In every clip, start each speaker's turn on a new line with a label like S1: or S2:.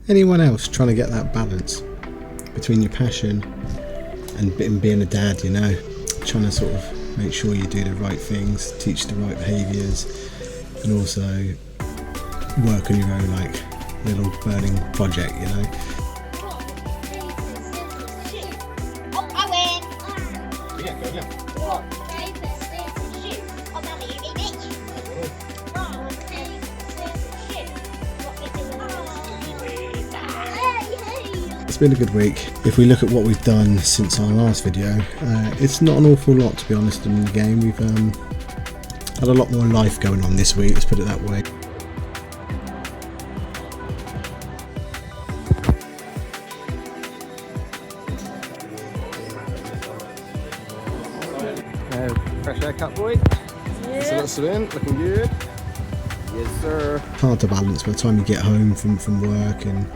S1: anyone else trying to get that balance between your passion and being a dad, you know, trying to sort of make sure you do the right things, teach the right behaviours, and also work on your own like little burning project, you know. It's been a good week. If we look at what we've done since our last video, it's not an awful lot, to be honest, in the game. We've had a lot more life going on this week, let's put it that way.
S2: Fresh haircut, boy. Yeah. So that's it in, looking good. Yes, sir.
S1: Hard to balance by the time you get home from work and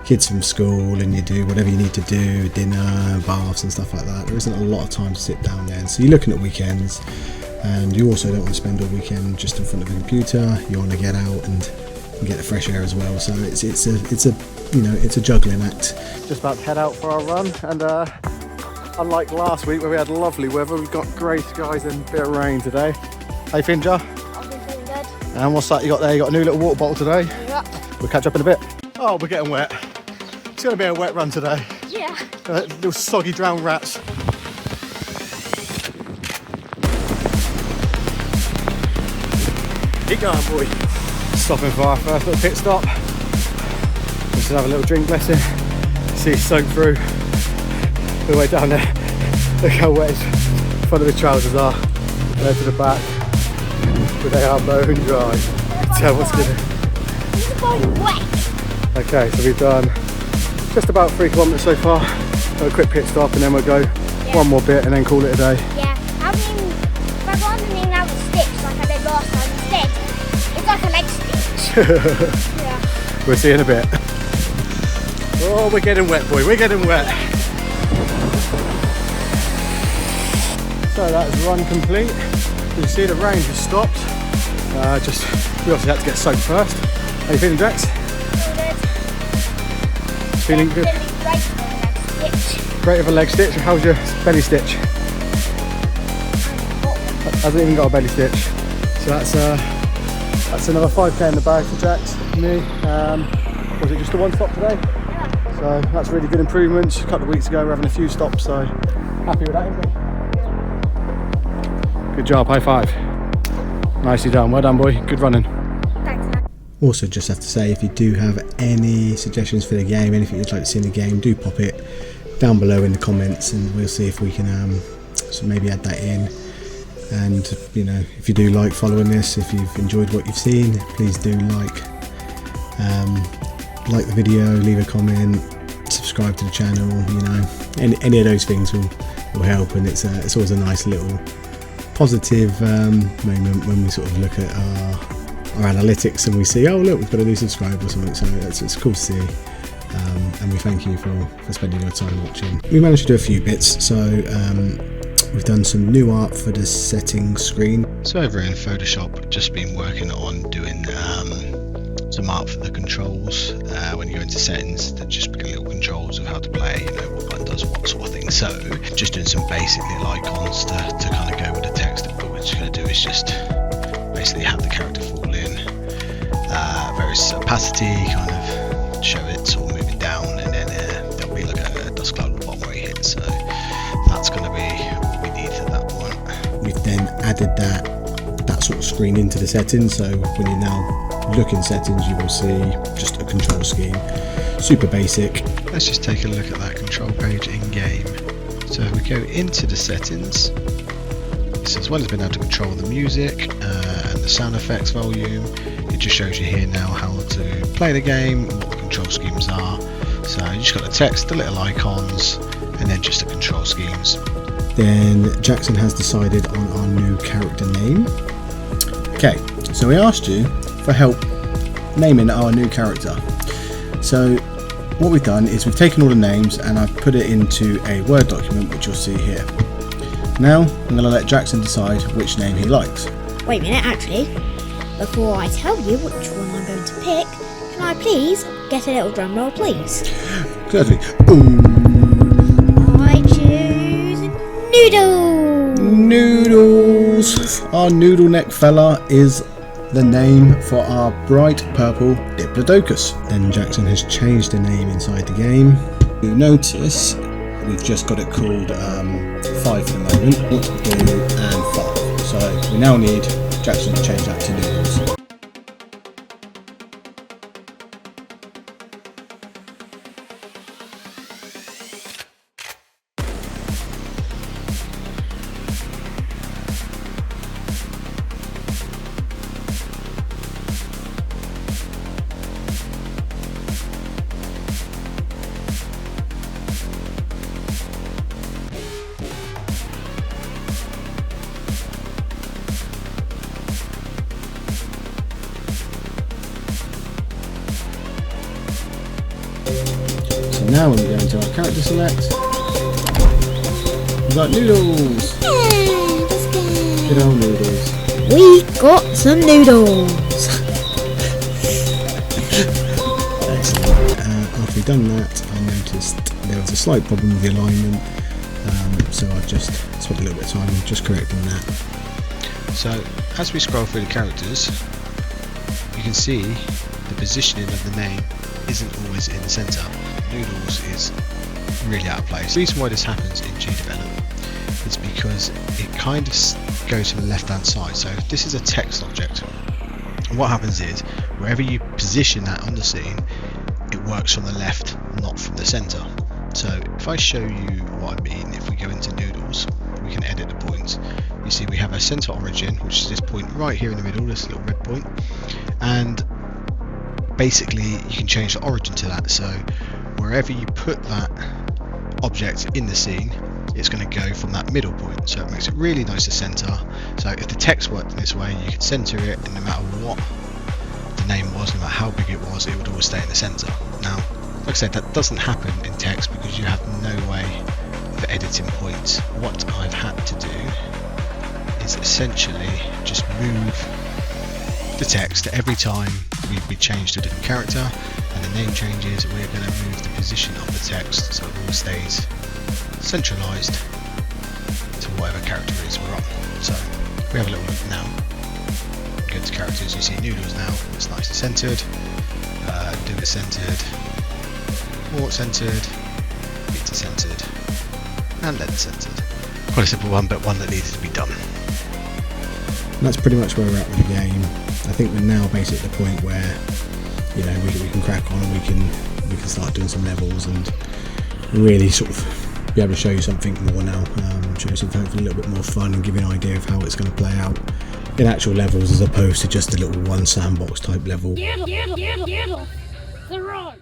S1: kids from school, and you do whatever you need to do, dinner, baths and stuff like that. There isn't a lot of time to sit down there, and so you're looking at weekends, and you also don't want to spend all weekend just in front of a computer. You want to get out and get the fresh air as well. So it's a juggling act.
S2: Just about to head out for our run, and unlike last week where we had lovely weather, we've got grey skies and a bit of rain today. Hey Finja?
S3: I've been feeling good.
S2: And what's that you got there? You got a new little water bottle today?
S3: Yep.
S2: We'll catch up in a bit. Oh, we're getting wet. It's going to be a wet run today.
S3: Yeah.
S2: Little soggy drowned rats. Keep going, boy. Stopping for our first little pit stop. We should have a little drink blessing. See, soak through the way down there. Look how wet his front of his trousers are. There to the back, but they are bone dry. You can tell what's gonna.
S3: These are both wet.
S2: Okay, so we've done just about 3 kilometres so far. A quick pit stop, and then we'll go one more bit and then call it a day.
S3: Yeah, but rather than being out of stitch like I did last time, instead, it's like a leg stitch. Yeah.
S2: We'll see you in a bit. Oh, we're getting wet, boy, we're getting wet. So that's run complete. You can see the rain just stopped. We obviously had to get soaked first. How you feeling, Jax? Feeling good? Great with a leg stitch. How's your belly stitch? Hasn't even got a belly stitch. So that's another 5k in the bag for Jax. Me. Was it just the one stop today?
S3: Yeah.
S2: So that's really good improvements. A couple of weeks ago we were having a few stops, so happy with that, isn't we? Good job, high five. Nicely done, well done, boy. Good running.
S1: Also, just have to say, if you do have any suggestions for the game, anything you'd like to see in the game, do pop it down below in the comments, and we'll see if we can so maybe add that in. And you know, if you do like following this, if you've enjoyed what you've seen, please do like the video, leave a comment, subscribe to the channel. You know, any of those things will help, and it's always a nice little positive moment when we sort of look at our analytics and we see, oh look, we've got a new subscriber or something. So it's cool to see, and we thank you for spending your time watching. We managed to do a few bits, so we've done some new art for the settings screen. So over in Photoshop, just been working on doing some art for the controls. When you go into settings, they're just little controls of how to play, you know, what button does what sort of thing. So just doing some basic little icons to kind of go with the text. But what we're just going to do is just basically have the character fall in various opacity, kind of show it sort of moving down, and then there'll be like a dust cloud at the bottom where he hits. So that's going to be what we need for that one. We've then added that sort of screen into the settings, so when you now look in settings, you will see just a control scheme, super basic. Let's just take a look at that control page in game. So if we go into the settings, so as well as being able to control the music and the sound effects volume, it just shows you here now how to play the game and what the control schemes are. So you just got the text, the little icons, and then just the control schemes. Then Jackson has decided on our new character name. Okay, so we asked you for help naming our new character. So what we've done is we've taken all the names and I've put it into a Word document, which you'll see here. Now I'm going to let Jackson decide which name he likes.
S3: Wait a minute, actually. Before I tell you which one I'm going to pick, Can I please get a little drum roll, please?
S1: Gladly.
S3: I choose noodles.
S1: Noodles. Our noodle neck fella is the name for our bright purple Diplodocus. Then Jackson has changed the name inside the game. You notice we've just got it called 5 for the moment. 1, 2 and 5. So we now need Jackson to change that to noodles. So now when we go into our character select, we've got noodles.
S3: Yeah, that's good.
S1: Good old noodles.
S3: We got some noodles.
S1: Excellent. After we've done that, I noticed there was a slight problem with the alignment, so I just spent a little bit of time just correcting that.
S4: So as we scroll through the characters, you can see the positioning of the name isn't always in the centre. Noodles is really out of place. The reason why this happens in gdevelop is because it kind of goes to the left hand side. So this is a text object, and what happens is wherever you position that on the scene, it works from the left, not from the centre. So if I show you what I mean, if we go into noodles, we can edit the points. You see we have a centre origin, which is this point right here in the middle, this little red point, and basically you can change the origin to that. So wherever you put that object in the scene, it's going to go from that middle point, so it makes it really nice to centre. So if the text worked in this way, you could centre it, and no matter what the name was, no matter how big it was, it would always stay in the centre. Now, like I said, that doesn't happen in text because you have no way of editing points. What I've had to do is essentially just move the text every time we change to a different character and the name changes. We're going to move the position of the text so it all stays centralized to whatever character it is we're on. So we have a little look now. Go to characters, you see noodles now, it's nicely centered, do it centered, port centered, pizza centered, and leather centered. Quite a simple one, but one that needed to be done.
S1: And that's pretty much where we're at with the game. I think we're now basically at the point where, you know, we can crack on, we can start doing some levels and really sort of be able to show you something more now, show you something hopefully a little bit more fun and give you an idea of how it's going to play out in actual levels as opposed to just a little one sandbox type level.
S5: Get 'em, the run.